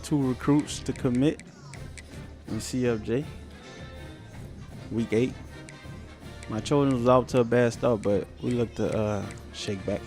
2 recruits to commit in CFJ. Week 8. My children was off to a bad start, but we look to shake back.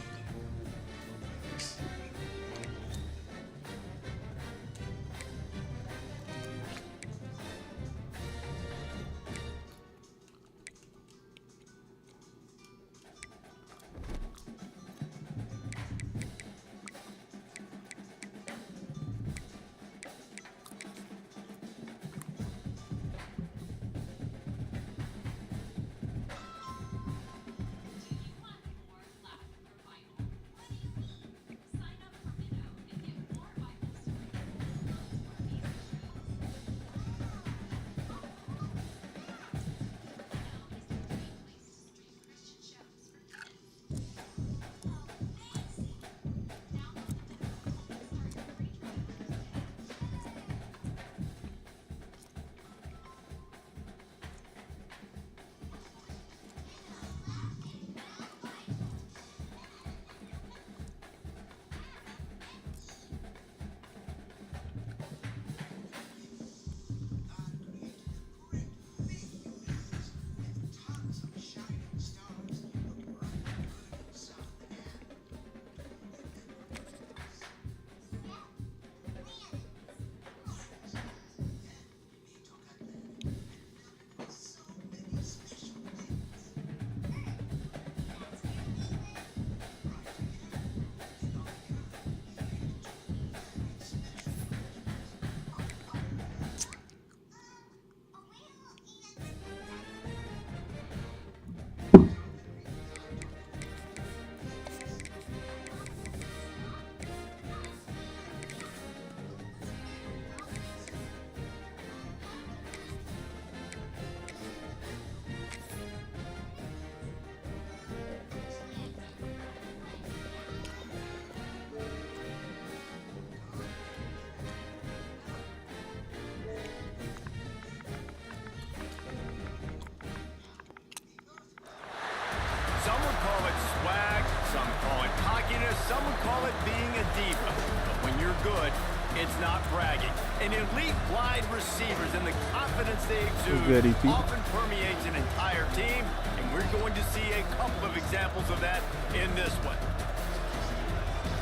Some would call it swag, some call it cockiness, some would call it being a diva. But when you're good, it's not bragging. An elite wide receivers and the confidence they exude often permeates an entire team, and we're going to see a couple of examples of that in this one.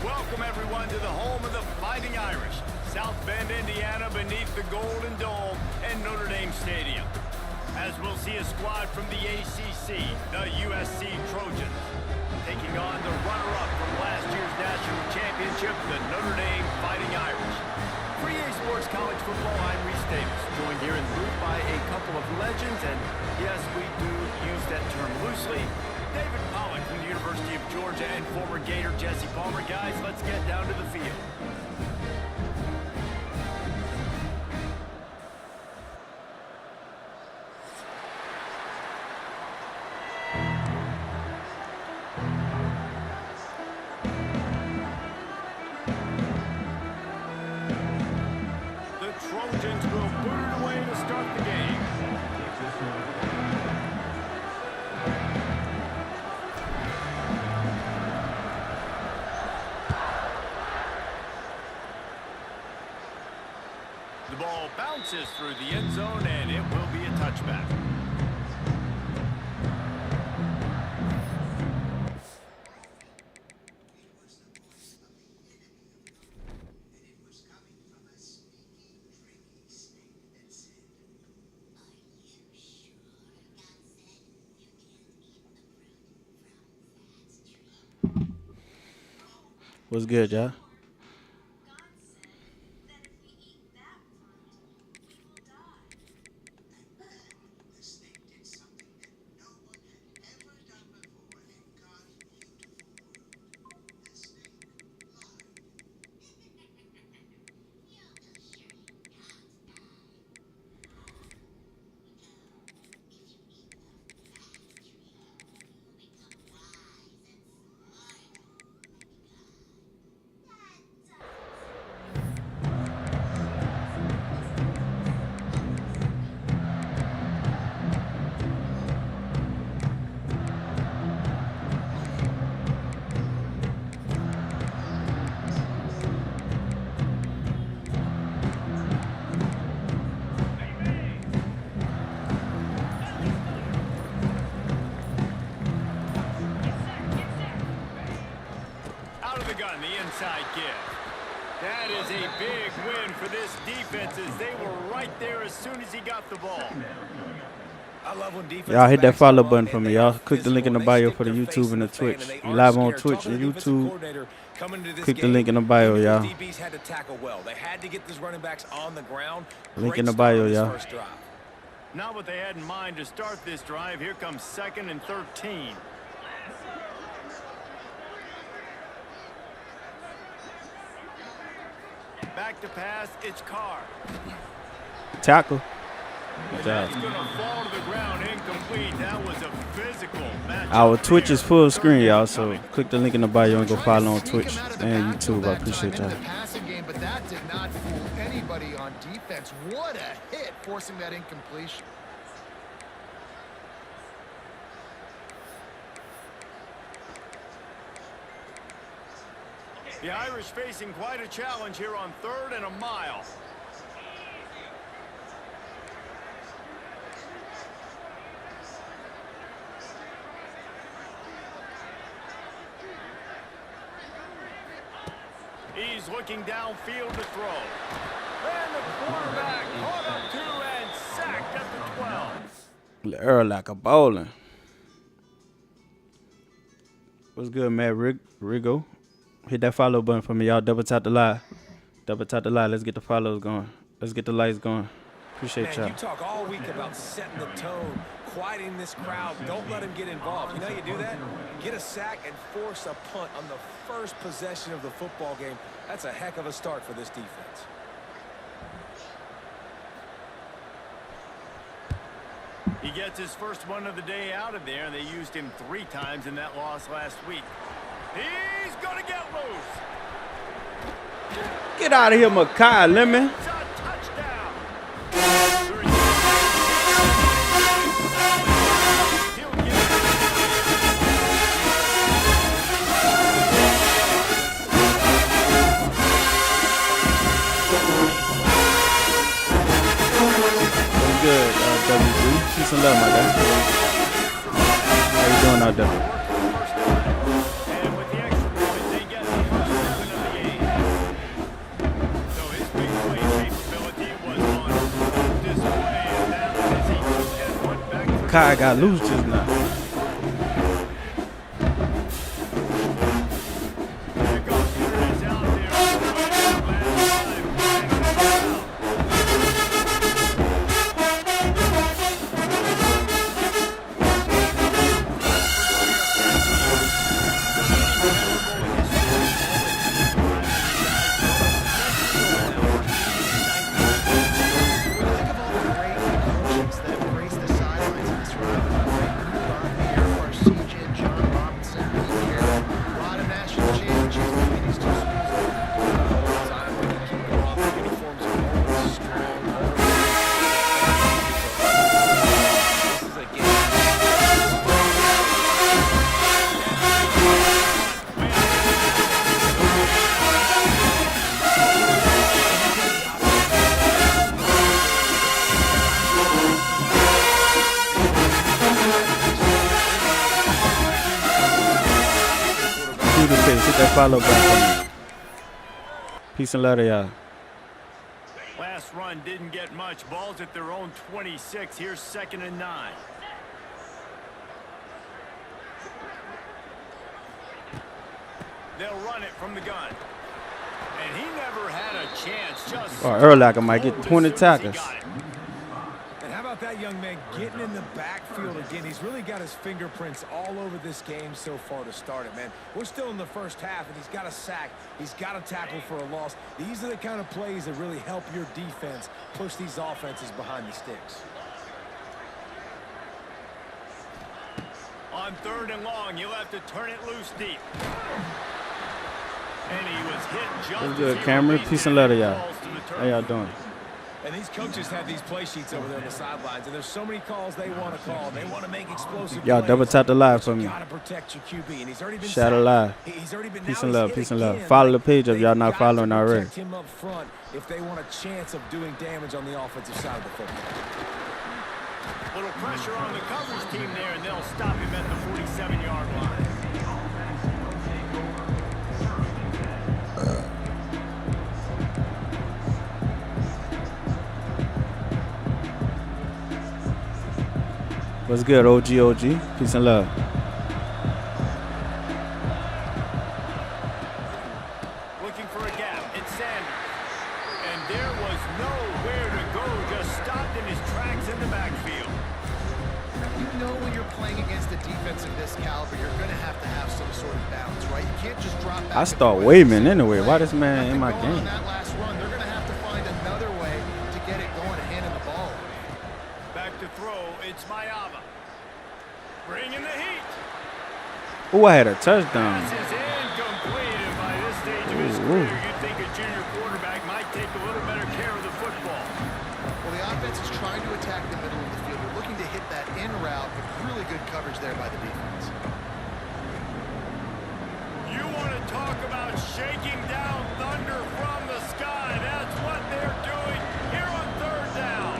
Welcome, everyone, to the home of the Fighting Irish, South Bend, Indiana, beneath the Golden Dome and Notre Dame Stadium. As we'll see a squad from the ACC, the USC Trojans, taking on the runner-up from last year's national championship, the Notre Dame Fighting Irish. For EA Sports College Football, I'm Reese Davis, joined here in the booth by a couple of legends, and yes, we do use that term loosely. David Pollock from the University of Georgia and former Gator Jesse Palmer. Guys, let's get down to the field. Trojans will put it away to start the game. The ball bounces through the end zone, and it will be a touchback. What's good, y'all? onside give. That is a big win for this defense as they were right there as soon as he got the ball. I love when defense. Y'all hit that follow button for me, y'all. Click the link in the bio for the YouTube and the Twitch. You live on Twitch and YouTube. Click the link in the bio, y'all. DBs had to tackle well. They had to get these running backs on the ground. Link in the bio, y'all. Not what they had in mind to start this drive. Here comes 2nd and 13. Back to pass, it's Carr. Tackle. That's going to fall to the ground incomplete. That was a physical match. Our Twitch is full screen, y'all, so click the link in the bio and go follow on Twitch and YouTube. I appreciate y'all. But that did not fool anybody on defense. What a hit, forcing that incompletion. The Irish facing quite a challenge here on 3rd and a mile. He's looking downfield to throw. And the quarterback caught up to and sacked at the 12. Earl like a bowling. What's good, Matt Rigo? Hit that follow button for me, y'all. Double tap the live. Double tap the live. Let's get the follows going. Let's get the lights going. Appreciate y'all. You talk all week about setting the tone, quieting this crowd. Don't let him get involved. You know how you do that? Get a sack and force a punt on the first possession of the football game. That's a heck of a start for this defense. He gets his first one of the day out of there, and they used him 3 times in that loss last week. He's going to get loose. Get out of here, Makai Lemon. It's a touchdown. What's good, WG? Peace and love, my guy. How you doing out there? Kai got loose just now. Hit that follow back on me. Peace and love to y'all. Last run didn't get much. Balls at their own 26. Here's 2nd and 9. They'll run it from the gun. And he never had a chance. Just Urlacher might get 20 tackles. And how about that young man getting in the backfield again? He's really got his fingerprints all over this game so far to start it, man. We're still in the first half, and he's got a sack. He's got a tackle for a loss. These are the kind of plays that really help your defense push these offenses behind the sticks. On 3rd and long, you'll have to turn it loose deep. And he was hit just What's good, Cameron? Peace and love to y'all. How y'all doing? And these coaches have these play sheets over there on the sidelines, and there's so many calls they want to call. They want to make explosive y'all plays. double tap the live for me. Gotta protect your QB, and he's already been Shadow live. He's already been Peace and love, peace and love. Follow the page if y'all not following already. Protect him up front if they want a chance of doing damage on the offensive side of the football. Little pressure on the coverage team there, and they'll stop him at the 47-yard line. What's good, OG? Peace and love. Looking for a gap. It's Sanders. And there was nowhere to go. Just stopped in his tracks in the backfield. You know when you're playing against a defense of this caliber, you're going to have some sort of balance, right? You can't just drop back. I start waving anyway. Why this man in my game? On that last run, they're going to have to find another way to get it going and handing the ball. Back to throw. It's Mayava. Bringing the heat. Oh, I had a touchdown. Pass is incomplete, and by this stage of his career, you'd think a junior quarterback might take a little better care of the football. Well, the offense is trying to attack the middle of the field. They're looking to hit that in route, but really good coverage there by the defense. You want to talk about shaking down thunder from the sky. That's what they're doing here on third down.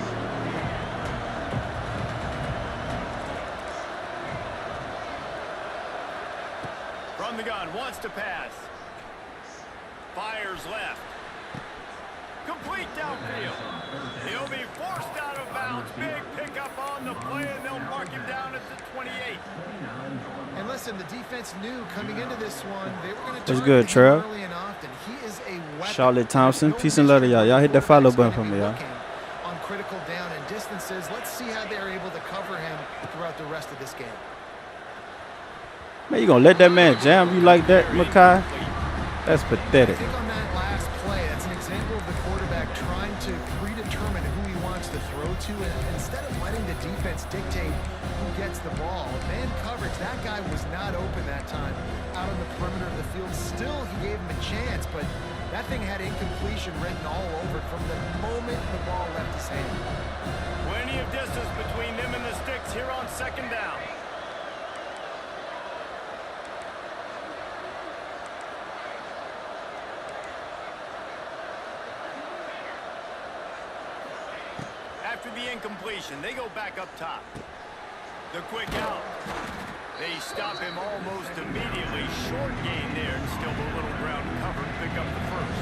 From the gun, wants to pass. Fires left. Complete downfield. He'll be forced out of bounds. Big pickup on the play, and they'll mark him down at the 28. And listen, the defense knew coming into this one, they were going to That's good, Trev. early and often. He is a weapon. Charlotte Thompson. Peace and love to y'all. Y'all hit that follow button for me, y'all. On critical down and distances, let's see how they're able to cover him throughout the rest of this game. Man, you gonna let that man jam you like that, Makai? That's pathetic. I think on that last play, that's an example of the quarterback trying to predetermine who he wants to throw to, and instead of letting the defense dictate who gets the ball, man coverage, that guy was not open that time out on the perimeter of the field. Still, he gave him a chance, but that thing had incompletion written all over it from the moment the ball left his hand. Plenty of distance between them and the sticks here on second down. After the incompletion, they go back up top. The quick out. They stop him almost immediately. Short gain there, and still a little ground cover to pick up the first.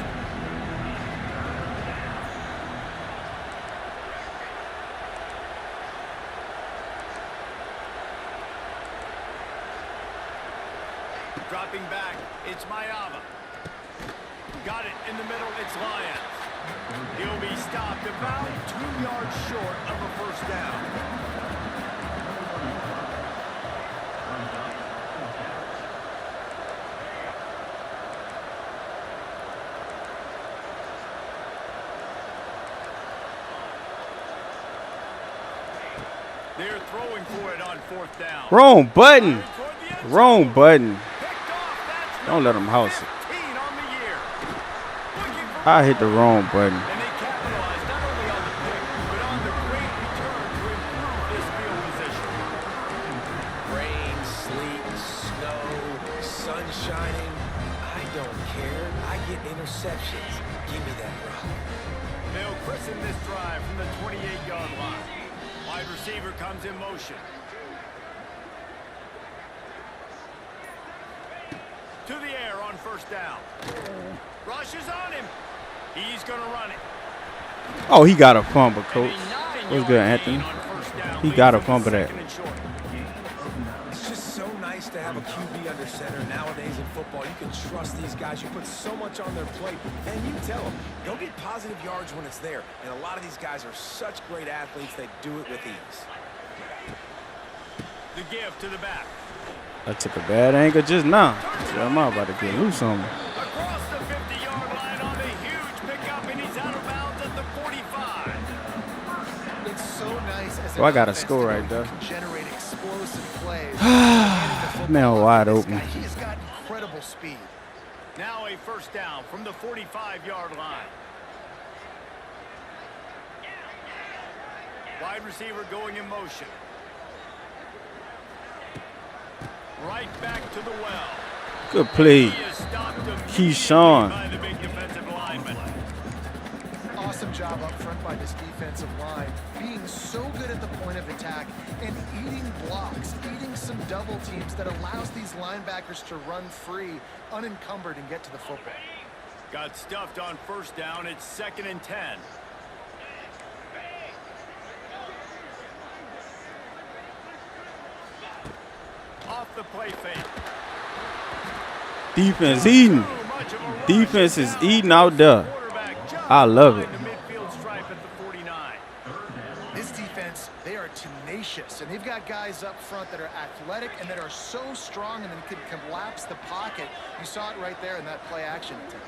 Dropping back, it's Mayava. Got it in the middle, it's Lyons. He'll be stopped about 2 yards short of a first down. They're throwing for it on fourth down. Wrong button. Wrong button. Don't let him house it. I hit the wrong button. And they capitalized not only on the pick, but on the great return to improve this field position. Rain, sleet, snow, sun shining. I don't care. I get interceptions. Give me that rock. They'll christen this drive from the 28-yard line. Wide receiver comes in motion. To the air on first down. Rushes on him. He's going to run it. Oh, he got a fumble, coach. What's good, Anthony? He got a fumble that. It's just so nice to have a QB under center nowadays in football. You can trust these guys. You put so much on their plate, and you tell them, go get positive yards when it's there. And a lot of these guys are such great athletes, they do it with ease. The give to the back. I took a bad angle just now. So I'm about to get loose on me. Across the 50-yard line on a huge pickup, and he's out of bounds at the 45. It's so nice as Oh, I got a score right there. generate explosive plays. Man, wide open. He has got incredible speed. Now a first down from the 45-yard line. Wide receiver going in motion. Right back to the well. Good play. He is stopped Keyshawn. by the big defensive lineman. Awesome job up front by this defensive line, being so good at the point of attack and eating blocks, eating some double teams that allows these linebackers to run free, unencumbered, and get to the football. Got stuffed on first down. It's 2nd and 10. the play fake. Defense eating. Defense is eating out there. I love it. This defense, they are tenacious, and they've got guys up front that are athletic and that are so strong and then can collapse the pocket. You saw it right there in that play action attempt.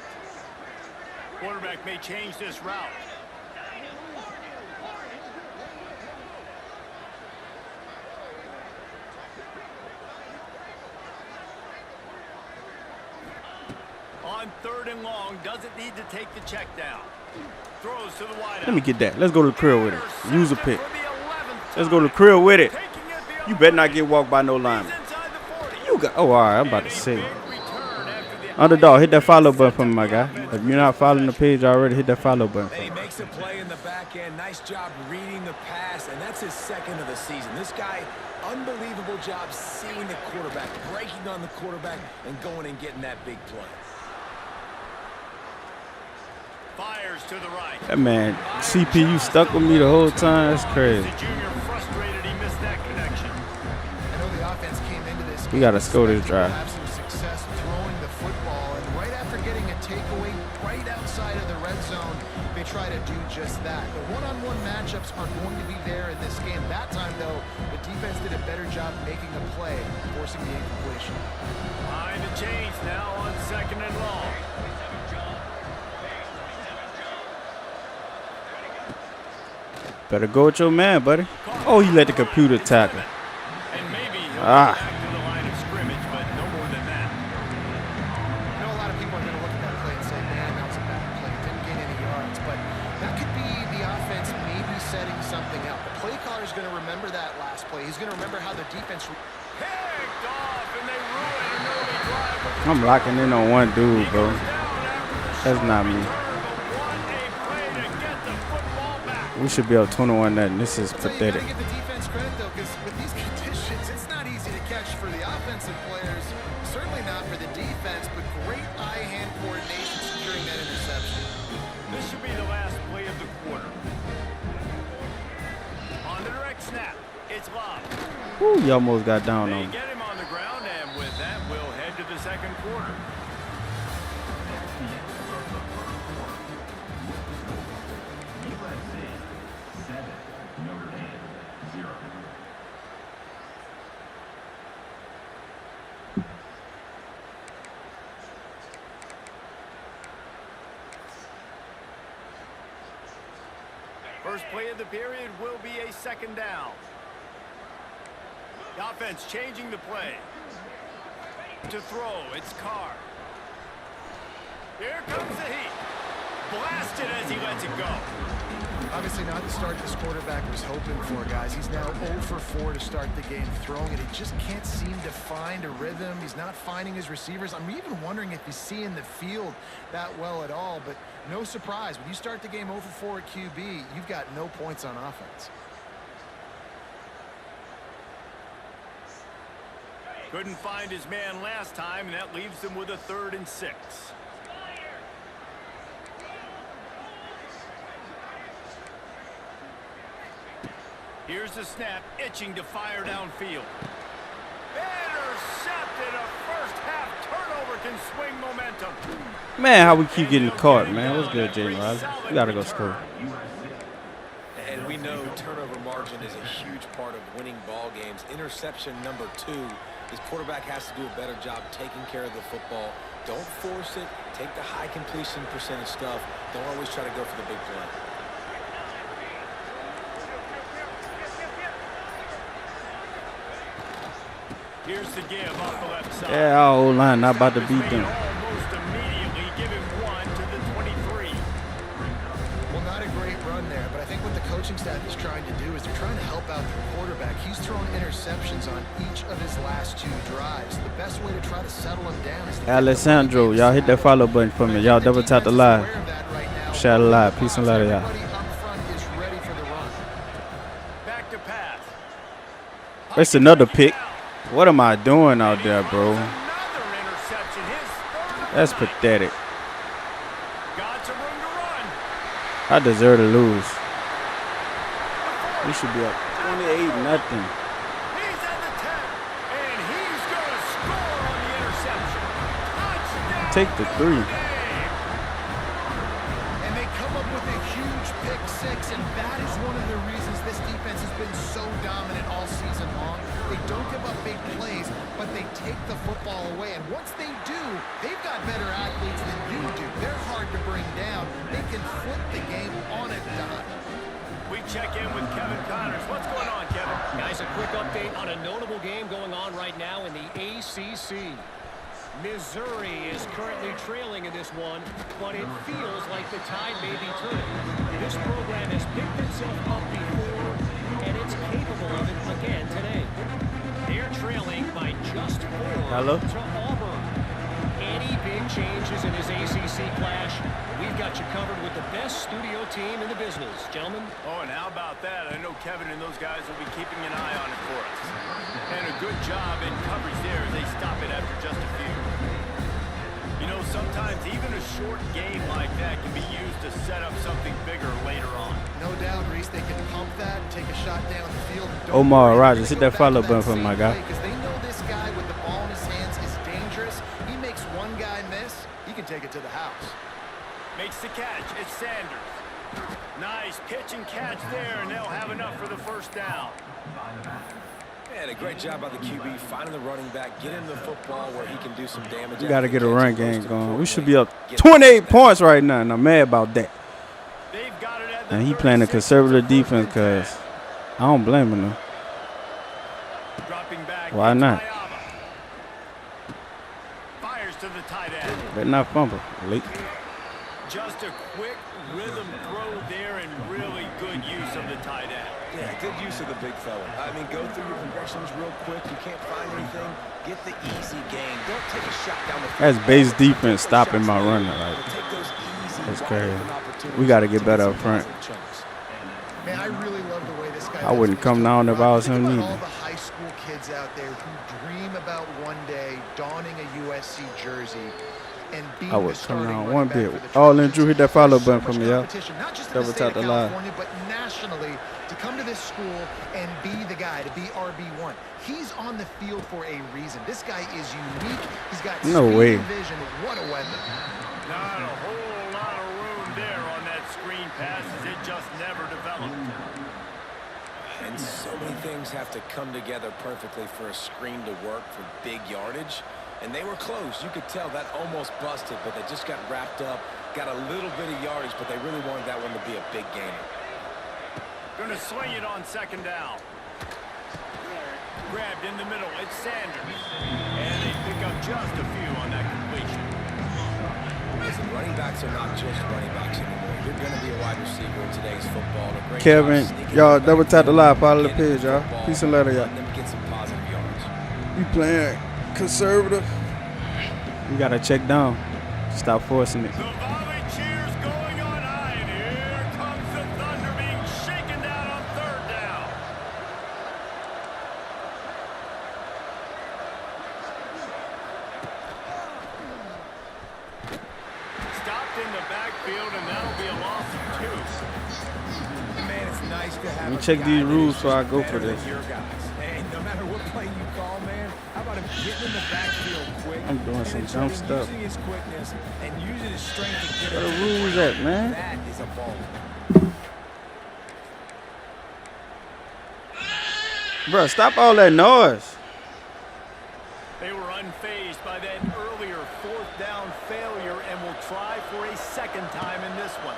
Quarterback may change this route. On 3rd and long, doesn't need to take the check down. Throws to the wide. Let me get that. Let's go to the crib with it. Use a pick. Let's go to the crib with it. You better not get walked by no lineman. You got. Oh, all right. I'm about to say. Underdog, hit that follow button for me, my guy. If you're not following the page already, hit that follow button. He makes a play in the back end. Nice job reading the pass, and that's his 2nd of the season. This guy, unbelievable job seeing the quarterback, breaking on the quarterback, and going and getting that big play. Fires to the right. That man, CPU stuck with me the whole time. That's crazy. The junior frustrated he missed that connection. I know the offense came into this game. We got to score this drive. Have some success throwing the football, and right after getting a takeaway right outside of the red zone, they try to do just that. The one-on-one matchups are going to be there in this game. That time, though, the defense did a better job making a play, forcing the incompletion. Behind the chains now on 2nd and long. Better go with your man, buddy. Oh, he let the computer tackle. And maybe he'll get back to the line of scrimmage, but no more than that. I know a lot of people are going to look at that play and say, man, that was a bad play. Didn't gain any yards. But that could be the offense maybe setting something up. The play caller is going to remember that last play. He's going to remember how the defense... Picked off, and they ruin an early drive. I'm locking in on one dude, bro. That's not me. We should be up 21 nothing. This is pathetic. You got to give the defense credit, though, because with these conditions, it's not easy to catch for the offensive players. Certainly not for the defense, but great eye-hand coordination securing that interception. This should be the last play of the quarter. On the direct snap, it's Lob. Ooh, you almost got down on him. Get him on the ground, and with that, we'll head to the 2nd quarter. First play of the period will be a 2nd down. The offense changing the play. To throw, it's Carr. Here comes the heat. Blasted as he lets it go. Obviously not the start this quarterback was hoping for, guys. He's now 0 for 4 to start the game throwing it. He just can't seem to find a rhythm. He's not finding his receivers. I'm even wondering if he's seeing the field that well at all, but no surprise. When you start the game 0 for 4 at QB, you've got no points on offense. Couldn't find his man last time, and that leaves him with a 3rd and 6. Here's the snap, itching to fire downfield. Intercepted. A first-half turnover can swing momentum. Man, how we keep getting caught, man. What's good, Jalen Riley? We got to go score. And we know turnover margin is a huge part of winning ball games. Interception number 2. His quarterback has to do a better job taking care of the football. Don't force it. Take the high completion percentage stuff. Don't always try to go for the big play. Here's the give off the left side. Yeah, our old line not about to beat them. Almost immediately give him 1 to the 23. Well, not a great run there, but I think what the coaching staff is trying to do is they're trying to help out the quarterback. He's thrown interceptions on each of his last 2 drives. The best way to try to settle him down is to Alessandro, y'all hit that follow button for me. Y'all double tap the live. Shout out live. Peace and love to y'all. Back to pass. It's another pick. What am I doing out there, bro? Another interception. His 3rd. That's pathetic. Got some room to run. I deserve to lose. We should be up 28-0. He's at the 10, and he's going take the 3. And they come up with a huge pick 6, and that is one of the reasons this defense has been so dominant all season long. They don't give up big plays, but they take the football away. And once they do, they've got better athletes than you do. They're hard to bring down. They can flip the game on a dime. We check in with Kevin Connors. What's going on, Kevin? Guys, a quick update on a notable game going on right now in the ACC. Missouri is currently trailing in this one, but it feels like the tide may be turning. This program has picked itself up before, and it's capable of it again today. They're trailing by just 4 to Auburn. Any big changes in this ACC clash, we've got you covered with the best studio team in the business. Gentlemen? Oh, and how about that? I know Kevin and those guys will be keeping an eye on it for us. And a good job in coverage there as they stop it after just a few. You know, sometimes even a short game like that can be used to set up something bigger later on. No doubt, Reese, they can pump that, take a shot down the field. Omar Rogers, hit that follow button for my guy. Because they know this guy with the ball in his hands is dangerous. He makes one guy miss, he can take it to the house. Makes the catch. It's Sanders. Nice pitch and catch there, and they'll have enough for the first down. Man, a great job by the QB finding the running back, getting the football where he can do some damage. We got to get a run game going. We should be up 28 points right now, and I'm mad about that. They've got it at the And he playing a conservative defense because I don't blame him. Dropping back. Why not? Fires to the tight end. Better not fumble. Late. Just a quick rhythm throw there and really good use of the tight end. Yeah, good use of the big fella. I mean, go through your progressions real quick. You can't find anything. Get the easy gain. Don't take a shot down the field. That's base defense stopping my runner. Like, that's crazy. We got to get better up front. Man, I really love the way this guy I wouldn't come down if I was him All either. the high school kids out there who dream about one day donning a USC jersey and being I would the come starting down running one back bit. for the All in, Trojans. Drew, hit that follow There's button so for much me, y'all. competition, not just in Double the state tap of the line. California, but nationally, to come to this school and be the guy, to be RB1. He's on the field for a reason. This guy is unique. He's got No speed way. and vision. What a weapon. Not a whole lot of room there on that screen pass as it just never developed. And so many things have to come together perfectly for a screen to work for big yardage. And they were close. You could tell that almost busted, but they just got wrapped up, got a little bit of yardage, but they really wanted that one to be a big gainer. Gonna swing it on second down. Grabbed in the middle. It's Sanders. And they pick up just a few on that completion. Listen, running backs are not just running backs anymore. You're going to be a wide receiver in today's football. A great Kevin, job sneaking y'all in double tap the live, follow the getting page, y'all. football, Peace and love, y'all. letting them get some positive yards. We playing conservative. We got to check down. Stop forcing it. The volley cheers going on high, and here comes the Thunder being shaken down on third down. Stopped in the backfield, and that'll be a loss of 2. Man, it's nice to have Let me a check guy these that rules is before I just go for better than this. your guys. Hey, no matter what play you call, man, how about him getting in the backfield quick? I'm doing some dumb penetrating, stuff. Using his quickness and using his strength to get Where it. the rules at, man? That is a ball. Bro, stop all that noise. They were unfazed by that earlier fourth down failure and will try for a second time in this one.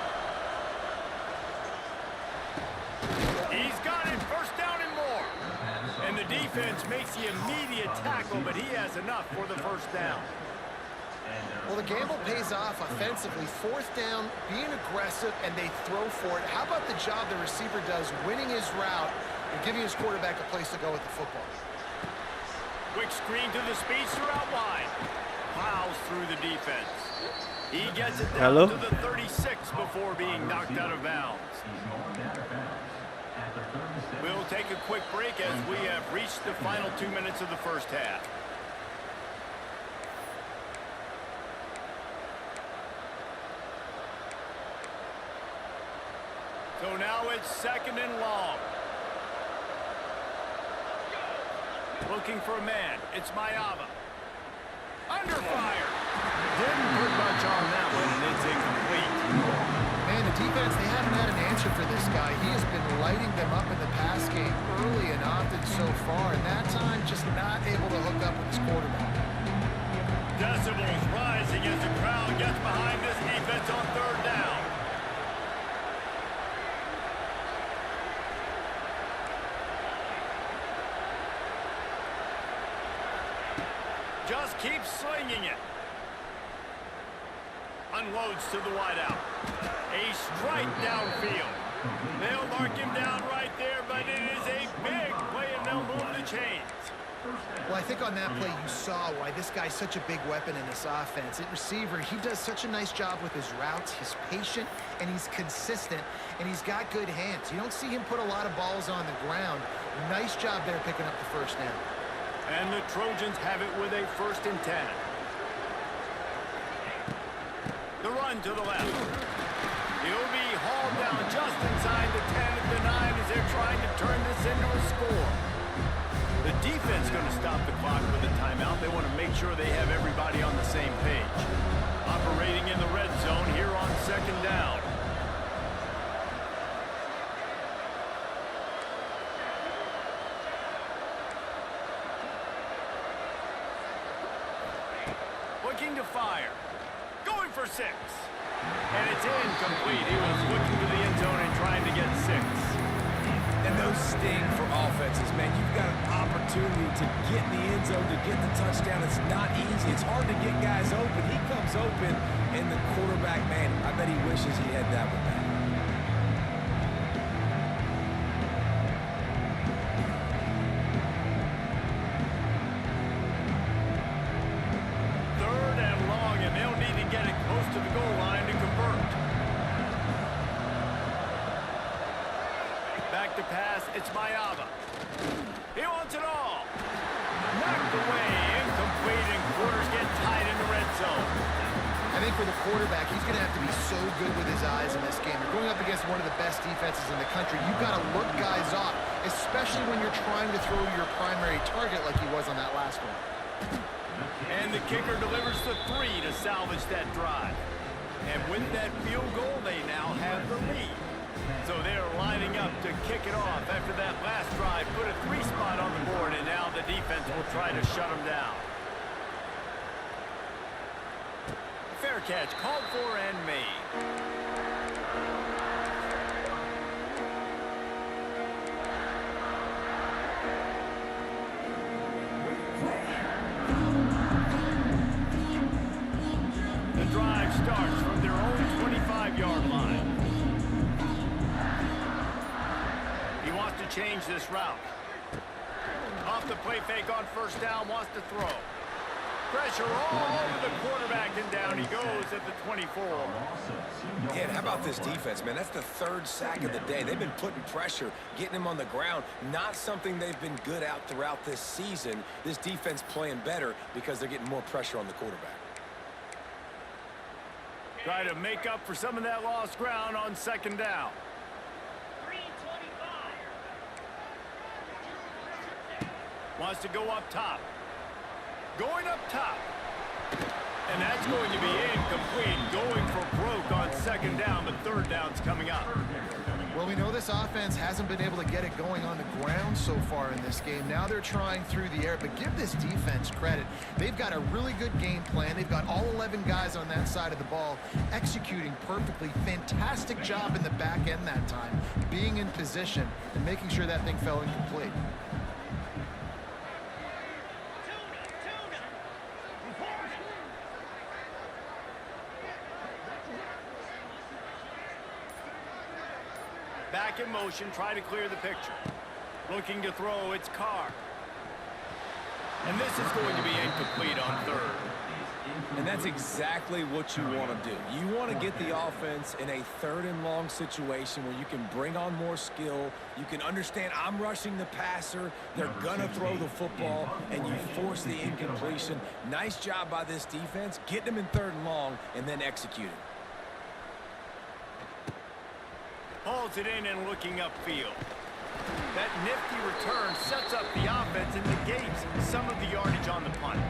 He's got it, first down and more. And the defense makes the immediate tackle, but he has enough for the first down. Well, the gamble pays off offensively. Fourth down, being aggressive, and they throw for it. How about the job the receiver does winning his route and giving his quarterback a place to go with the football? Quick screen to the speedster out wide. Plows through the defense. He gets it down to the 36 before being knocked out of bounds. We'll take a quick break as we have reached the final 2 minutes of the first half. So now it's second and long. Looking for a man. It's Mayava. Under fire. Didn't put much on that one, and it's incomplete. Man, the defense, they haven't had an answer for this guy. He has been lighting them up in the pass game early and often so far, and that time just not able to hook up with his quarterback. Decibels rising as the crowd gets behind this defense on third down. Just keeps slinging it. Unloads to the wideout. A strike downfield. They'll mark him down right there, but it is a big play, and they'll move the chains. Well, I think on that play you saw why this guy's such a big weapon in this offense. At receiver, he does such a nice job with his routes. He's patient, and he's consistent, and he's got good hands. You don't see him put a lot of balls on the ground. Nice job there picking up the first down. And the Trojans have it with a 1st and 10. The run to the left. He'll be hauled down just inside the 10 at the 9 as they're trying to turn this into a score. The defense going to stop the clock with a timeout. They want to make sure they have everybody on the same page. Operating in the red zone here on 2nd down. Looking to fire. Going for 6. And it's incomplete. He was looking to the end zone and trying to get 6. And those sting for offenses, man. You've got an opportunity to get in the end zone, to get the touchdown. It's not easy. It's hard to get guys open. He comes open, and the quarterback, man, I bet he wishes he had that one back. Third and long, and they'll need to get it close to the goal line to convert. Back to pass, it's Mayava. He wants it all. Knocked away, incomplete, and quarters get tied in the red zone. I think for the quarterback, he's going to have to be so good with his eyes in this game. You're going up against one of the best defenses in the country. You've got to look guys off, especially when you're trying to throw your primary target like he was on that last one. And the kicker delivers the 3 to salvage that drive. And with that field goal, they now have the lead. So they're lining up to kick it off after that last drive. Put a 3 spot on the board, and now the defense will try to shut them down. Fair catch, called for and made. The drive starts from their own 25-yard line. He wants to change this route. Off the play fake on 1st down, wants to throw. Pressure all over the quarterback, and down he goes at the 24. Yeah, how about this defense, man? That's the 3rd sack of the day. They've been putting pressure, getting him on the ground. Not something they've been good at throughout this season. This defense playing better because they're getting more pressure on the quarterback. Try to make up for some of that lost ground on 2nd down. Wants to go up top. Going up top. And that's going to be incomplete. Going for broke on 2nd down, but 3rd down's coming up. Well, we know this offense hasn't been able to get it going on the ground so far in this game. Now they're trying through the air, but give this defense credit. They've got a really good game plan. They've got all 11 guys on that side of the ball executing perfectly. Fantastic job in the back end that time, being in position and making sure that thing fell incomplete. Back in motion, try to clear the picture. Looking to throw, it's Carr. And this is going to be incomplete on 3rd. And that's exactly what you want to do. You want to get the offense in a 3rd and long situation where you can bring on more skill. You can understand I'm rushing the passer. They're going to throw the football, and you force the incompletion. Nice job by this defense, getting them in 3rd and long and then executing. Hauls it in and looking upfield. That nifty return sets up the offense and negates some of the yardage on the punt.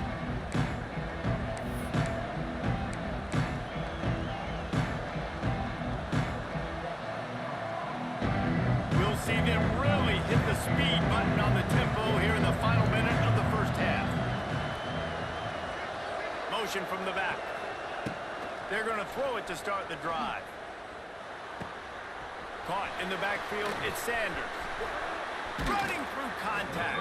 formation from the back. They're going to throw it to start the drive. Caught in the backfield, it's Sanders. Running through contact.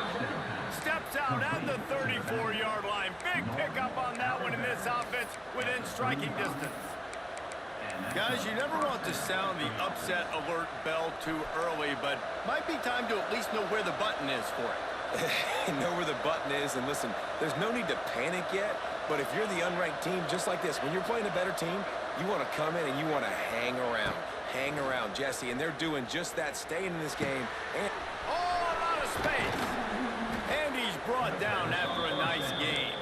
Steps out at the 34-yard line. Big pickup on that one in this offense within striking distance. Guys, you never want to sound the upset alert bell too early, but might be time to at least know where the button is for it. Know where the button is, and listen, there's no need to panic yet, but if you're the unranked team, just like this, when you're playing a better team, you want to come in and you want to hang around. Hang around, Jesse, and they're doing just that, staying in this game. And all out of space. And he's brought down after a nice game.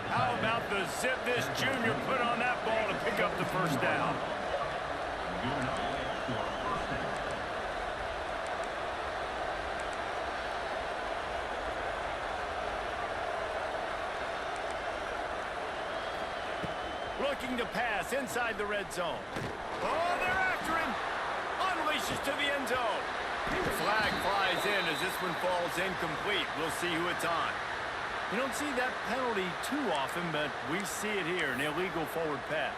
How about the zip this junior put on that ball to pick up the first down? Looking to pass inside the red zone. Oh, they're after him. Unleashes to the end zone. Flag flies in as this one falls incomplete. We'll see who it's on. You don't see that penalty too often, but we see it here, an illegal forward pass.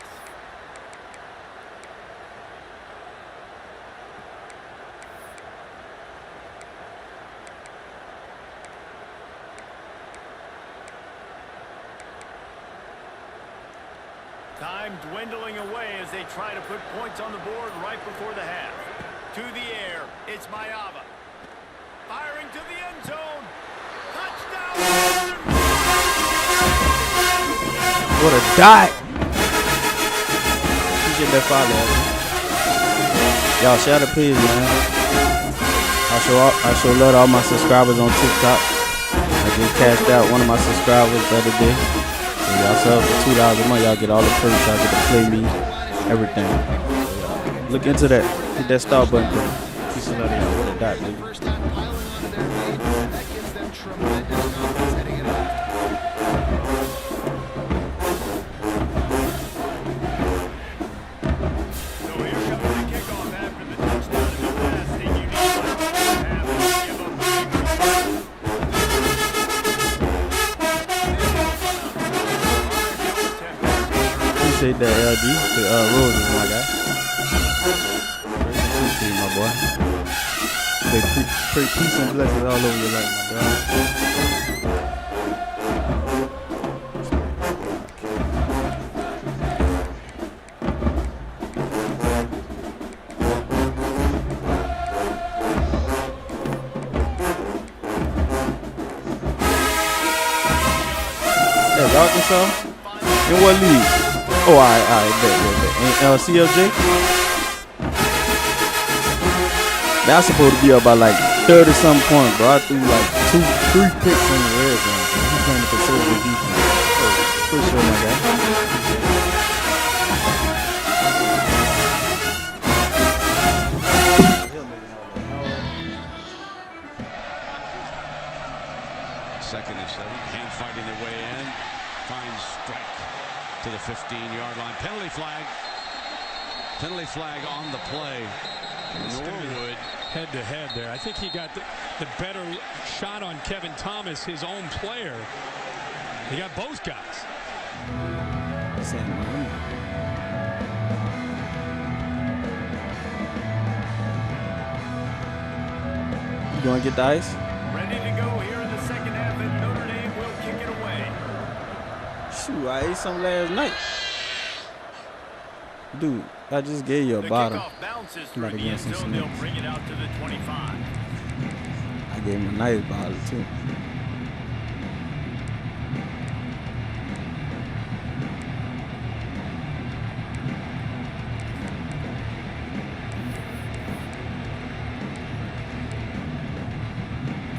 Time dwindling away as they try to put points on the board right before the half. To the air, it's Mayava. Firing to the end zone. Touchdown! What a dot! Appreciate that follow. Y'all share the page, man. I show love to all my subscribers on TikTok. I just cashed out one of my subscribers the other day. So y'all sub for $2 a month. Y'all get all the perks. Y'all get to play me, everything. Look into that. Hit that start button. Peace and love to y'all. What a dot, baby. First time piling onto their lead, that gives them tremendous confidence heading it up. So here comes the kickoff after the touchdown. And the last thing you need to have is give up Appreciate that, LG. The Roses, my guy. Appreciate my boy. Pray peace and blessings all over your life, my dog. That's Arkansas? In what league? Oh, all right, bet. CLJ? That's supposed to be up by like 30-something points, bro. I threw like 2-3 picks in the red zone. He's playing the conservative defense. Oh, for sure, my guy. Second and 7. Hand fighting their way in. Finds strike to the 15-yard line. Penalty flag. Penalty flag on the play. Norwood head-to-head there. I think he got the better shot on Kevin Thomas, his own player. He got both guys. You going to get the ice? ready to go here in the second half, and Notre Dame will kick it away. Shoot, I ate some last night. Dude, I just gave you a bottle. Kickoff bounces through the end zone. They'll bring it out to the 25. I gave him a nice bottle, too.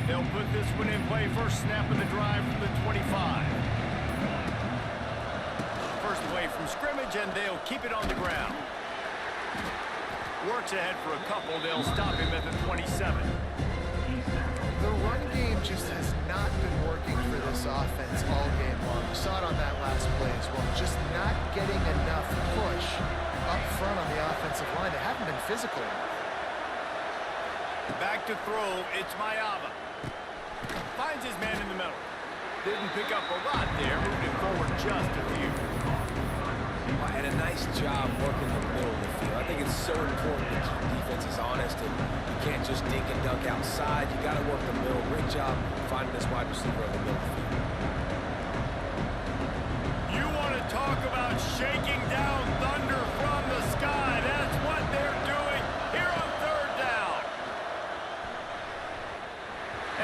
They'll put this one in play. First snap of the drive from the 25. First play from scrimmage, and they'll keep it on the ground. Works ahead for a couple. They'll stop him at the 27. The run game just has not been working for this offense all game long. We saw it on that last play as well. Just not getting enough push up front on the offensive line. They haven't been physical. Back to throw. It's Mayava. Finds his man in the middle. Didn't pick up a lot there, moving forward just a few. And a nice job working the middle of the field. I think it's so important to keep defenses honest, and you can't just dink and dunk outside. You got to work the middle. Great job finding this wide receiver in the middle of the field. You want to talk about shaking down thunder from the sky. That's what they're doing here on third down.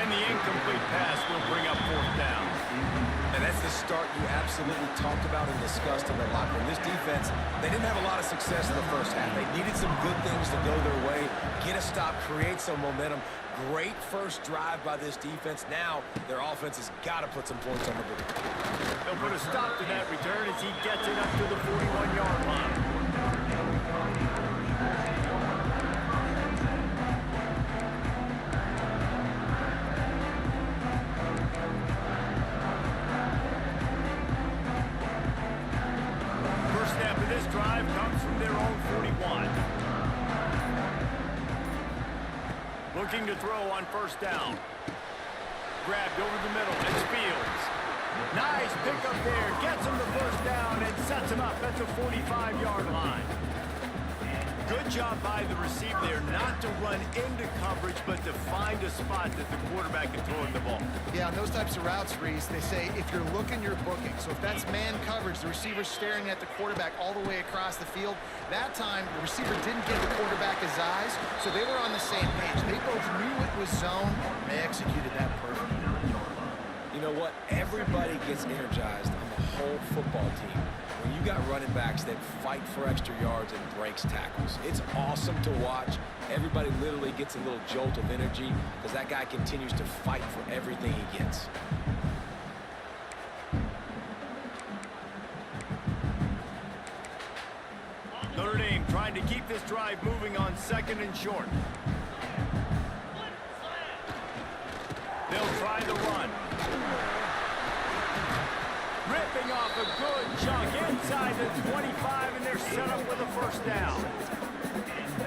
And the incomplete pass will bring up fourth down. And that's the start you absolutely talked about and discussed in the locker room. This defense, they didn't have a lot of success in the first half. They needed some good things to go their way, get a stop, create some momentum. Great first drive by this defense. Now their offense has got to put some points on the board. They'll put a stop to that return as he gets it up to the 41-yard line. This drive comes from their own 41. Looking to throw on first down. Grabbed over the middle. It's Fields. Nice pickup there. Gets him the first down and sets him up at the 45-yard line. Good job by the receiver there not to run into coverage, but to find a spot that the quarterback can throw the ball. Yeah, on those types of routes, Reese, they say if you're looking, you're booking. So if that's man coverage, the receiver's staring at the quarterback all the way across the field. That time, the receiver didn't give the quarterback his eyes, so they were on the same page. They both knew it was zone. They executed that perfectly. You know what? Everybody gets energized on the whole football team when you got running backs that fight for extra yards and breaks tackles. It's awesome to watch. Everybody literally gets a little jolt of energy because that guy continues to fight for everything he gets. Notre Dame trying to keep this drive moving on second and short. They'll try the run. Ripping off a good chunk inside the 25, and they're set up with a first down.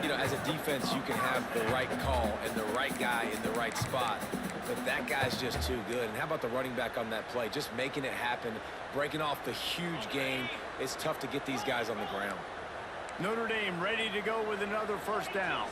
You know, as a defense, you can have the right call and the right guy in the right spot, but that guy's just too good. And how about the running back on that play? Just making it happen, breaking off the huge gain. It's tough to get these guys on the ground. Notre Dame ready to go with another first down.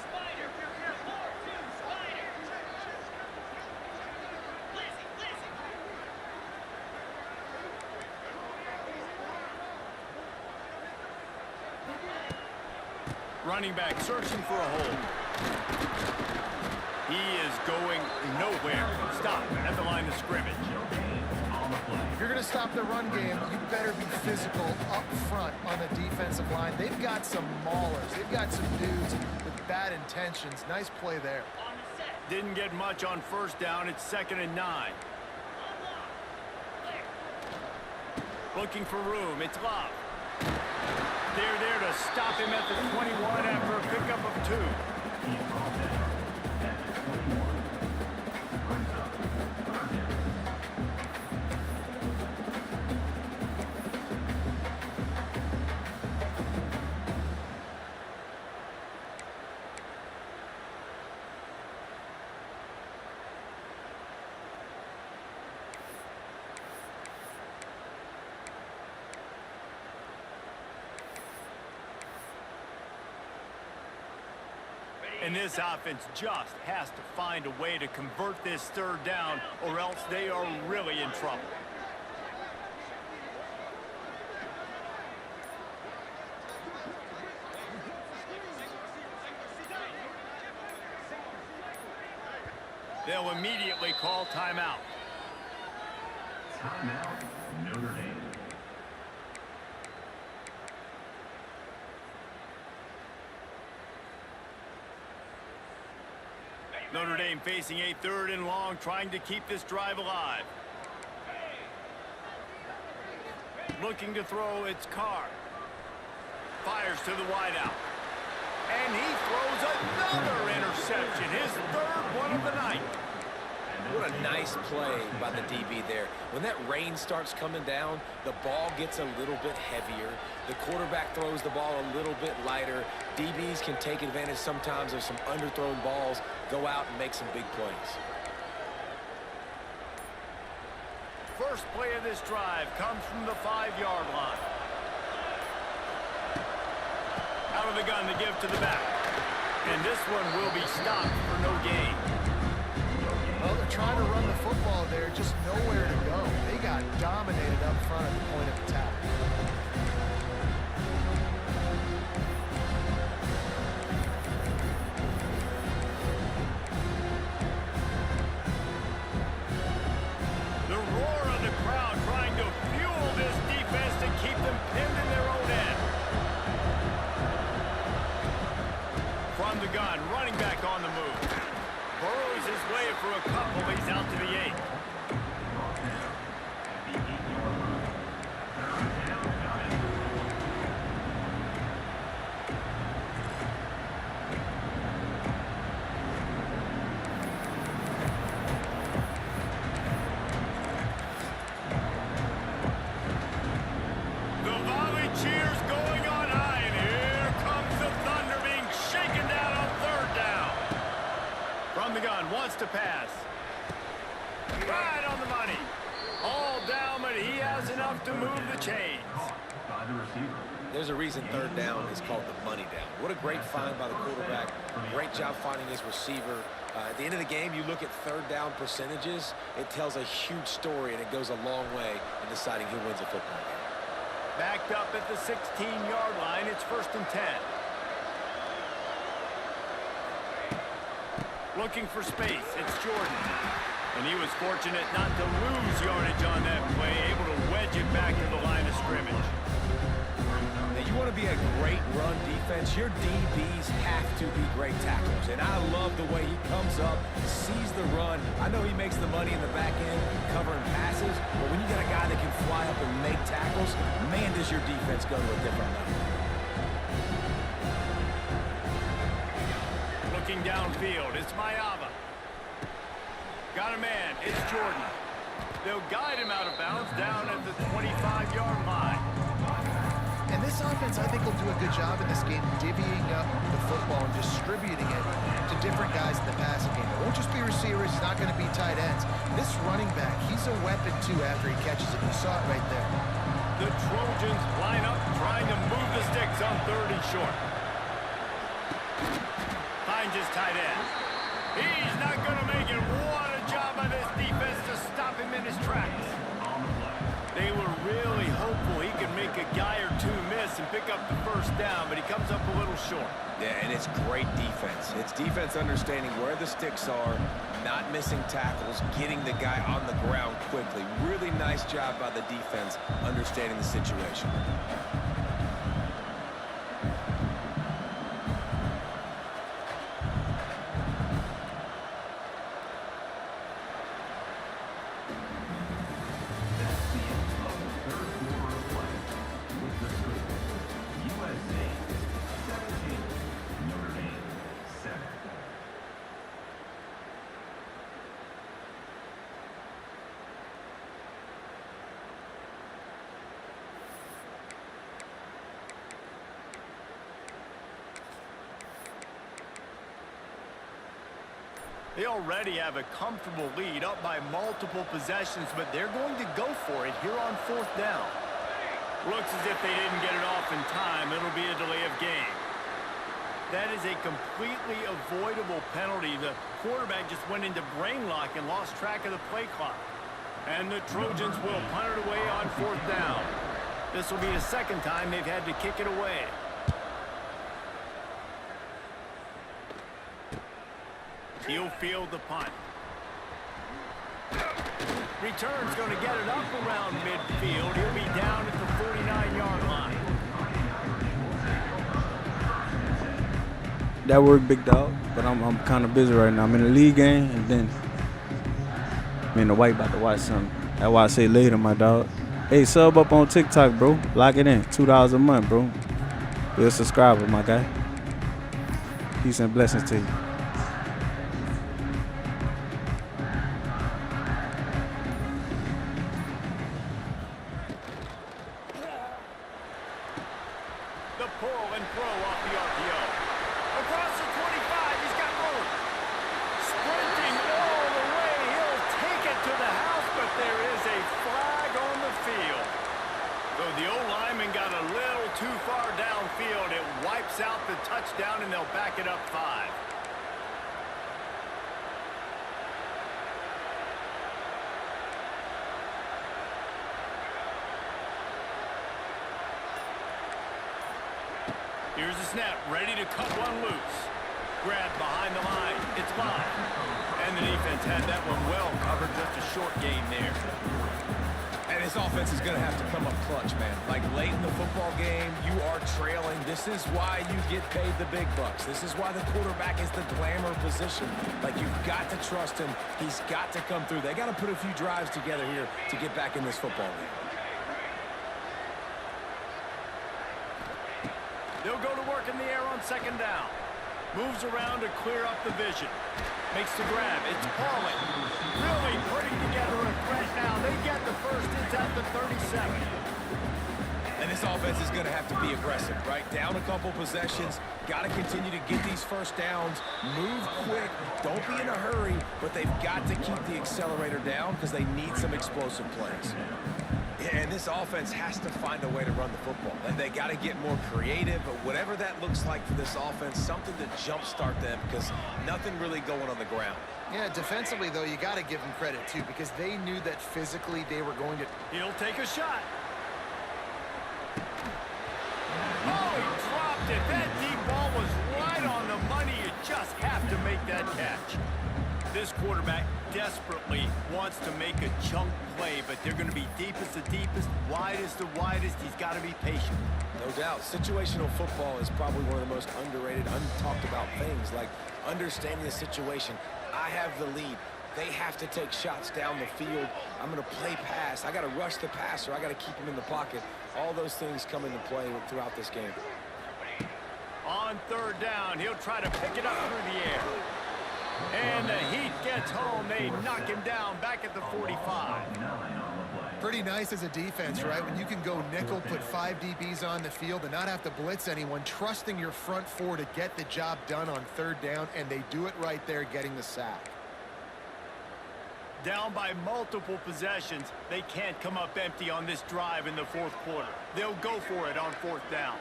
Running back searching for a hole. He is going nowhere. Stop at the line of scrimmage. If you're going to stop the run game, you better be physical up front on the defensive line. They've got some maulers. They've got some dudes with bad intentions. Nice play there. Didn't get much on first down. It's 2nd and 9. Looking for room. It's Love. They're there to stop him at the 21 after a pickup of 2. And this offense just has to find a way to convert this third down, or else they are really in trouble. They'll immediately call timeout. Timeout, Notre Dame. Notre Dame facing a 3rd and long, trying to keep this drive alive. Looking to throw, it's Carr. Fires to the wideout. And he throws another interception, his 3rd one of the night. What a nice play by the DB there. When that rain starts coming down, the ball gets a little bit heavier. The quarterback throws the ball a little bit lighter. DBs can take advantage sometimes of some underthrown balls, go out and make some big plays. first play of this drive comes from the 5-yard line. Out of the gun to give to the back. And this one will be stopped for no gain. Well, they're trying to run the football there, just nowhere to go. They got dominated up front at the point of attack. The roar of the crowd trying to fuel this defense to keep them pinned in their own end. From the gun, running back on the move. Burrows his way for a couple. He's out to the 8. The volley cheers going on high, and here comes the thunder being shaken down on 3rd down. From the gun, wants to pass. Right on the money. All down, but he has enough to move the chains. There's a reason 3rd down is called the money down. What a great find by the quarterback. Great job finding his receiver. At the end of the game, you look at 3rd down percentages. It tells a huge story, and it goes a long way in deciding who wins a football game. Backed up at the 16-yard line. It's 1st and 10. Looking for space. It's Jordan. And he was fortunate not to lose yardage on that play, able to wedge it back to the line of scrimmage. Now, you want to be a great run defense, your DBs have to be great tacklers. And I love the way he comes up, sees the run. I know he makes the money in the back end covering passes, but when you got a guy that can fly up and make tackles, man, does your defense go to a different level. Looking downfield, it's Mayava. Got a man, it's Jordan. They'll guide him out of bounds down at the 25-yard line. And this offense, I think, will do a good job in this game divvying up the football and distributing it to different guys in the passing game. It won't just be receivers. It's not going to be tight ends. This running back, he's a weapon, too, after he catches it. You saw it right there. The Trojans line up, trying to move the sticks on 3rd and short. Finds his tight end. He's not going to make it. What a job by this defense to stop him in his tracks. They were really hopeful he could make a guy or two miss and pick up the 1st down, but he comes up a little short. Yeah, and it's great defense. It's defense understanding where the sticks are, not missing tackles, getting the guy on the ground quickly. Really nice job by the defense understanding the situation. They already have a comfortable lead, up by multiple possessions, but they're going to go for it here on 4th down. Looks as if they didn't get it off in time. It'll be a delay of game. That is a completely avoidable penalty. The quarterback just went into brain lock and lost track of the play clock. And the Trojans will punt it away on 4th down. This will be the 2nd time they've had to kick it away. He'll field the punt. Return's going to get it up around midfield. He'll be down at the 49-yard line. That worked, big dog, but I'm kind of busy right now. I'm in the league game, and then me and the white about to watch something. That's why I say later, my dog. Hey, sub up on TikTok, bro. Lock it in. $2 a month, bro. You're a subscriber, my guy. Peace and blessings to you. 5. Here's the snap, ready to cut one loose. Grabbed behind the line, it's live. And the defense had that one well covered, just a short gain there. And this offense is going to have to come up clutch, man. Like late in the football game, you are trailing. This is why you get paid the big bucks. This is why the quarterback is the glamour position. Like, you've got to trust him. He's got to come through. They got to put a few drives together here to get back in this football game. They'll go to work in the air on second down. Moves around to clear up the vision. Makes the grab. It's Pauling. Really putting together a threat now. They get the first. It's at the 37. And this offense is going to have to be aggressive, right? Down a couple possessions. Got to continue to get these first downs. Move quick. Don't be in a hurry. But they've got to keep the accelerator down because they need some explosive plays. Yeah, and this offense has to find a way to run the football. And they got to get more creative, but whatever that looks like for this offense, something to jumpstart them because nothing really going on the ground. Yeah, defensively, though, you got to give them credit, too, because they knew that physically they were going to... He'll take a shot. Oh, he dropped it. That deep ball was right on the money. You just have to make that catch. This quarterback desperately wants to make a chunk play, but they're going to be deepest the deepest, widest the widest. He's got to be patient. No doubt. Situational football is probably one of the most underrated, untalked about things, like understanding the situation. I have the lead. They have to take shots down the field. I'm going to play pass. I got to rush the passer. I got to keep him in the pocket. All those things come into play throughout this game. On third down, he'll try to pick it up through the air. And the Heat gets home. They knock him down back at the 45. Pretty nice as a defense, right? When you can go nickel, put 5 DBs on the field and not have to blitz anyone, trusting your front four to get the job done on third down, and they do it right there, getting the sack. Down by multiple possessions, they can't come up empty on this drive in the fourth quarter. They'll go for it on fourth down.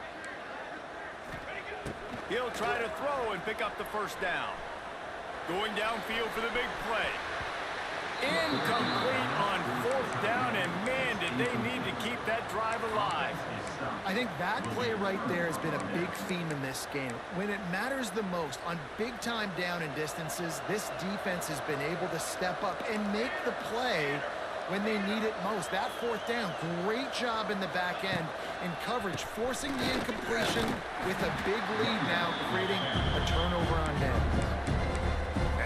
He'll try to throw and pick up the first down. Going downfield for the big play. Incomplete on fourth down, and man, did they need to keep that drive alive. I think that play right there has been a big theme in this game. When it matters the most, on big-time down and distances, this defense has been able to step up and make the play when they need it most. That fourth down, great job in the back end in coverage, forcing the incompletion with a big lead now, creating a turnover on downs.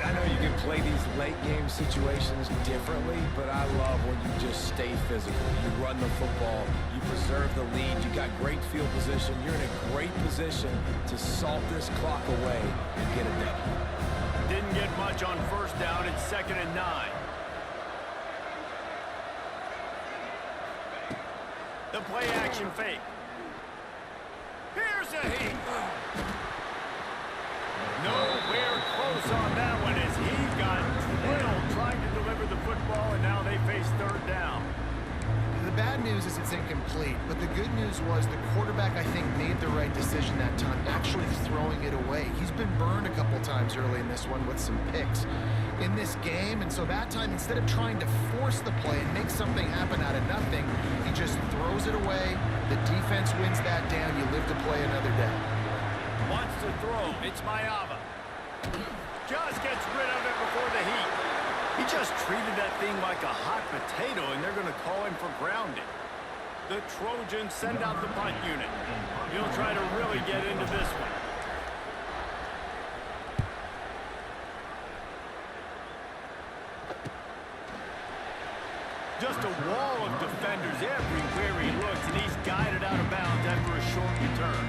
I know you can play these late-game situations differently, but I love when you just stay physical. You run the football, you preserve the lead, you got great field position, you're in a great position to salt this clock away and get it done. Didn't get much on first down. It's 2nd and 9. The play-action fake. Here's a Heat. Nowhere close on that one as he got drilled trying to deliver the football, and now they face third down. The bad news is it's incomplete, but the good news was the quarterback, I think, made the right decision that time, actually throwing it away. He's been burned a couple times early in this one with some picks in this game, and so that time, instead of trying to force the play and make something happen out of nothing, he just throws it away. The defense wins that down. You live to play another day. Wants to throw. It's Mayava. Just gets rid of it before the Heat. He just treated that thing like a hot potato, and they're going to call him for grounding. The Trojans send out the punt unit. He'll try to really get into this one. Just a wall of defenders everywhere he looks, and he's guided out of bounds after a short return.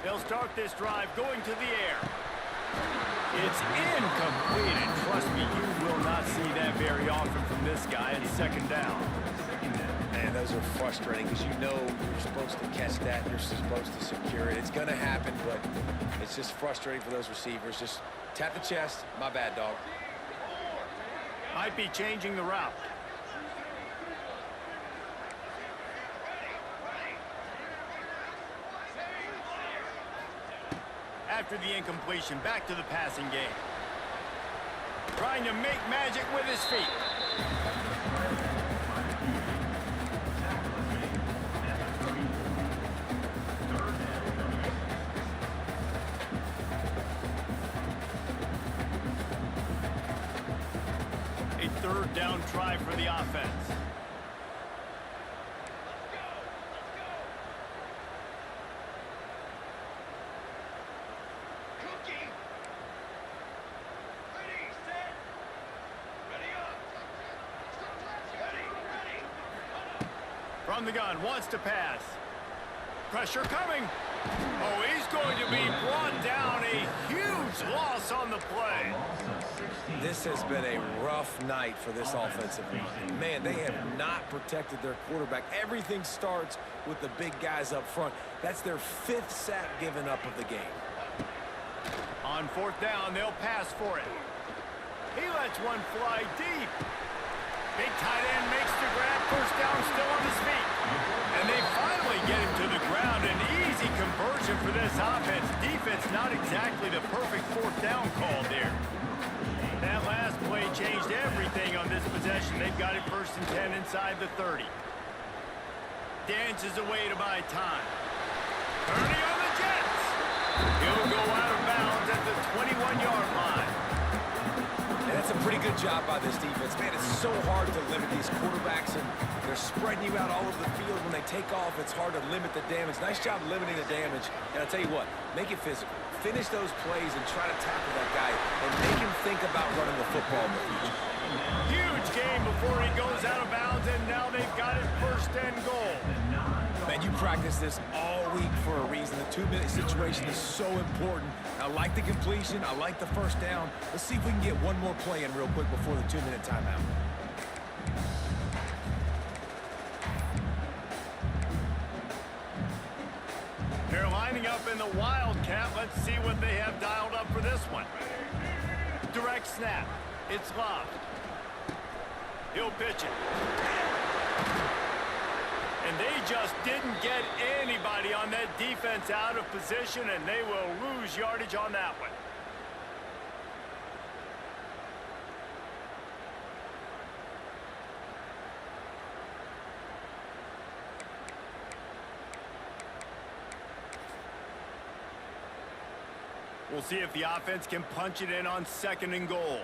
They'll start this drive going to the air. It's incomplete, and trust me, you will not see that very often from this guy at second down. Man, those are frustrating because you know you're supposed to catch that. You're supposed to secure it. It's going to happen, but it's just frustrating for those receivers. Just tap the chest. My bad, dog. Might be changing the route. After the incompletion, back to the passing game. Trying to make magic with his feet. A third down try for the offense. From the gun, wants to pass. Pressure coming. Oh, he's going to be brought down. A huge loss on the play. This has been a rough night for this offensive line. Man, they have not protected their quarterback. Everything starts with the big guys up front. That's their 5th sack given up of the game. On fourth down, they'll pass for it. He lets one fly deep. Big tight end makes the grab. First down, still on his feet. And they finally get him to the ground. An easy conversion for this offense. Defense not exactly the perfect fourth down call there. That last play changed everything on this possession. They've got it 1st and 10 inside the 30. Dances away to buy time. Turning on the Jets. He'll go out of bounds at the 21-yard line. And that's a pretty good job by this defense. Man, it's so hard to limit these quarterbacks, and they're spreading you out all over the field. When they take off, it's hard to limit the damage. Nice job limiting the damage. And I'll tell you what, make it physical. Finish those plays and try to tackle that guy and make him think about running the football in the future. Huge game before he goes out of bounds, and now they've got it 1st and goal. Man, you practice this all week for a reason. The 2-minute situation is so important. I like the completion. I like the first down. Let's see if we can get one more play in real quick before the 2-minute timeout. They're lining up in the Wildcat. Let's see what they have dialed up for this one. Direct snap. It's locked. He'll pitch it. And they just didn't get anybody on that defense out of position, and they will lose yardage on that one. We'll see if the offense can punch it in on 2nd and goal.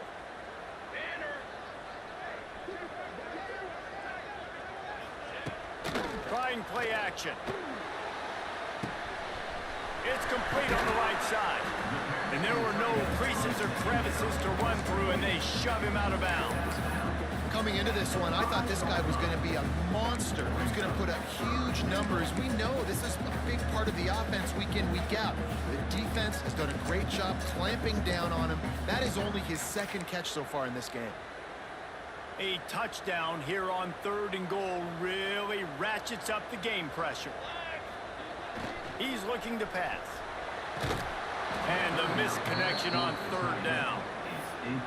Trying play action. It's complete on the right side. And there were no creases or crevices to run through, and they shove him out of bounds. Coming into this one, I thought this guy was going to be a monster. He was going to put up huge numbers. We know this is a big part of the offense week in, week out. The defense has done a great job clamping down on him. That is only his 2nd catch so far in this game. A touchdown here on 3rd and goal really ratchets up the game pressure. He's looking to pass. And a missed connection on 3rd down.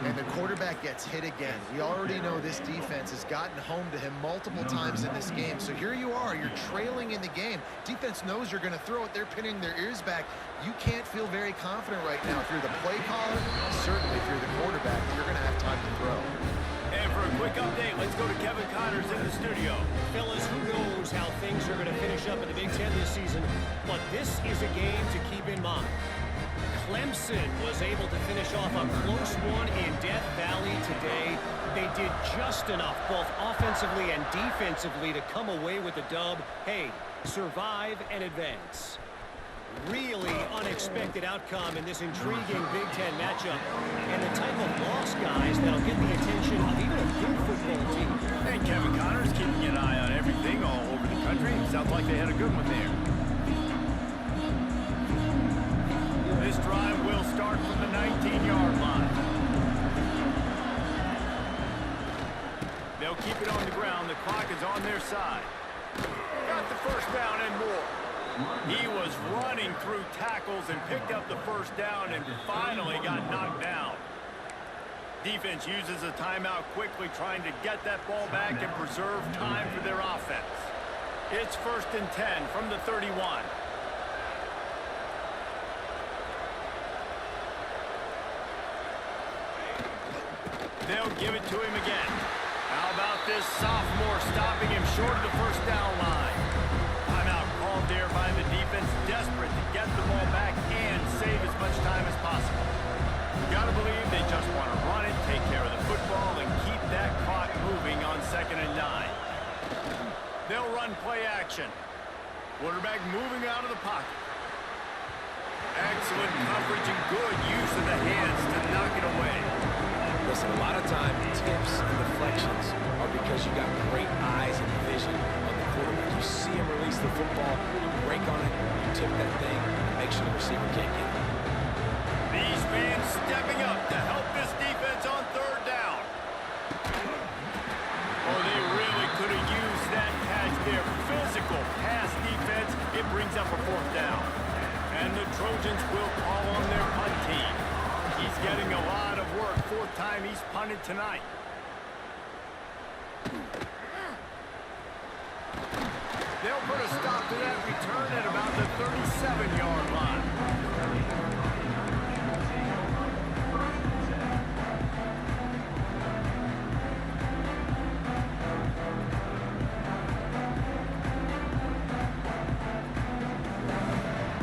And the quarterback gets hit again. We already know this defense has gotten home to him multiple times in this game. So here you are, you're trailing in the game. Defense knows you're going to throw it. They're pinning their ears back. You can't feel very confident right now. If you're the play caller, certainly if you're the quarterback, you're going to have time to throw. And for a quick update, let's go to Kevin Connors in the studio. Fellas, who knows how things are going to finish up in the Big Ten this season, but this is a game to keep in mind. Clemson was able to finish off a close one in Death Valley today. They did just enough, both offensively and defensively, to come away with the dub. Hey, survive and advance. Really unexpected outcome in this intriguing Big Ten matchup, and the type of loss, guys, that'll get the attention of even a good football team. And Kevin Connors keeping an eye on everything all over the country. Sounds like they had a good one there. This drive will start from the 19-yard line. They'll keep it on the ground. The clock is on their side. Got the first down and more. He was running through tackles and picked up the first down and finally got knocked down. Defense uses a timeout quickly, trying to get that ball back and preserve time for their offense. It's 1st and 10 from the 31. They'll give it to him again. How about this sophomore stopping him short of the first down line? Timeout called there by the defense, desperate to get the ball back and save as much time as possible. You gotta believe they just want to run it, take care of the football, and keep that clock moving on 2nd and 9. They'll run play action. Quarterback moving out of the pocket. Excellent coverage and good use of the hands to knock it away. Listen, a lot of time, tips and deflections are because you got great eyes and vision on the quarterback. You see him release the football, you break on it, you tip that thing, and make sure the receiver can't get it. These fans stepping up to help this defense on 3rd down. Oh, they really could have used that catch there. Physical pass defense. It brings up a 4th down. And the Trojans will call on their punt team. He's getting a lot of work. 4th time he's punted tonight. They'll put a stop to that return at about the 37-yard line.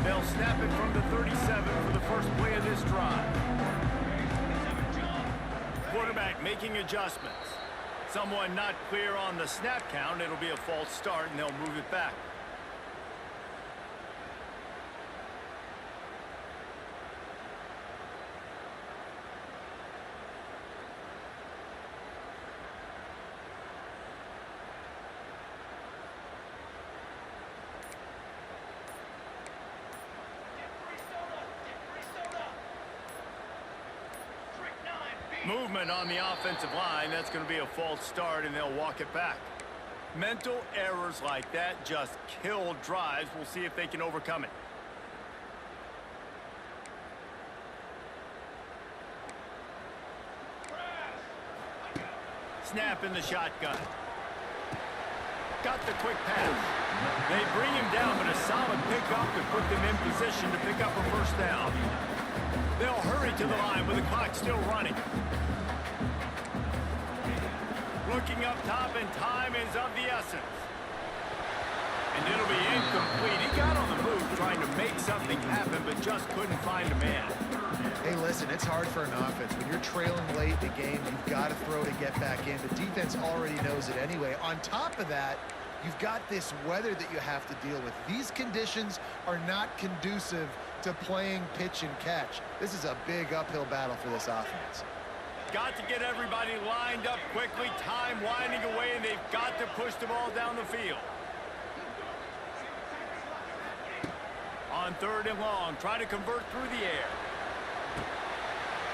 They'll snap it from the 37 for the first play of this drive. Quarterback making adjustments. Someone not clear on the snap count. It'll be a false start, and they'll move it back. Movement on the offensive line. That's going to be a false start, and they'll walk it back. Mental errors like that just kill drives. We'll see if they can overcome it. Snap in the shotgun. Got the quick pass. They bring him down, but a solid pickup to put them in position to pick up a first down. They'll hurry to the line with the clock still running. Looking up top, and time is of the essence. And it'll be incomplete. He got on the move trying to make something happen, but just couldn't find a man. Hey, listen, it's hard for an offense. When you're trailing late in the game, you've got to throw to get back in. The defense already knows it anyway. On top of that, you've got this weather that you have to deal with. These conditions are not conducive to playing pitch and catch. This is a big uphill battle for this offense. Got to get everybody lined up quickly. Time winding away, and they've got to push the ball down the field. On 3rd and long, try to convert through the air.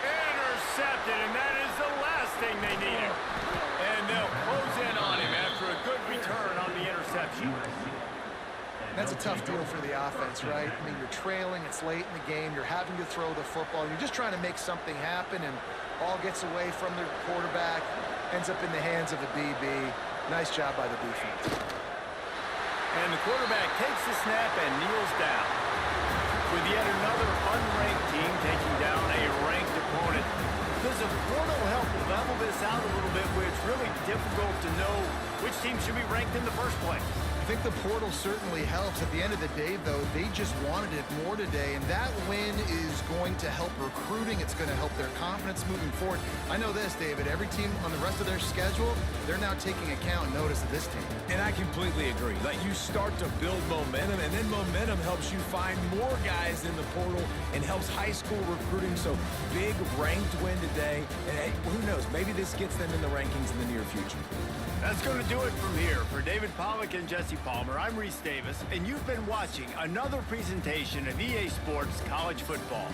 Intercepted, and that is the last thing they needed. And they'll close in on him after a good return on the interception. That's a tough deal for the offense, right? I mean, you're trailing, it's late in the game, you're having to throw the football, you're just trying to make something happen, and ball gets away from the quarterback, ends up in the hands of a DB. Nice job by the defense. And the quarterback takes the snap and kneels down. With yet another unranked team taking down a ranked opponent. Does the portal help level this out a little bit where it's really difficult to know which team should be ranked in the first place? I think the portal certainly helps. At the end of the day, though, they just wanted it more today, and that win is going to help recruiting. It's going to help their confidence moving forward. I know this, David. Every team on the rest of their schedule, they're now taking account and notice of this team. And I completely agree. Like, you start to build momentum, and then momentum helps you find more guys in the portal and helps high school recruiting. So, big ranked win today. And hey, who knows? Maybe this gets them in the rankings in the near future. That's going to do it from here. For David Pollack and Jesse Jesse Palmer. I'm Reese Davis, and you've been watching another presentation of EA Sports College Football.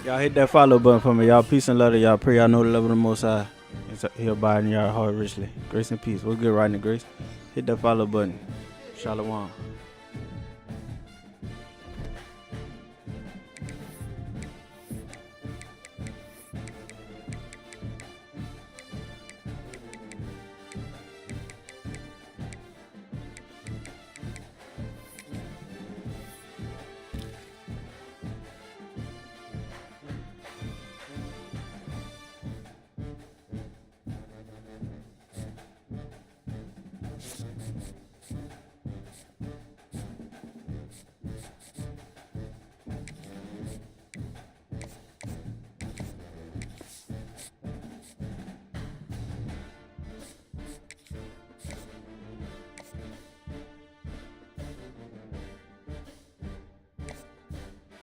Y'all hit that follow button for me. Y'all peace and love to y'all. Pray y'all know the love of the Most High. He'll abide in y'all heart richly. Grace and peace. We're good riding the grace. Hit that follow button. Shalom.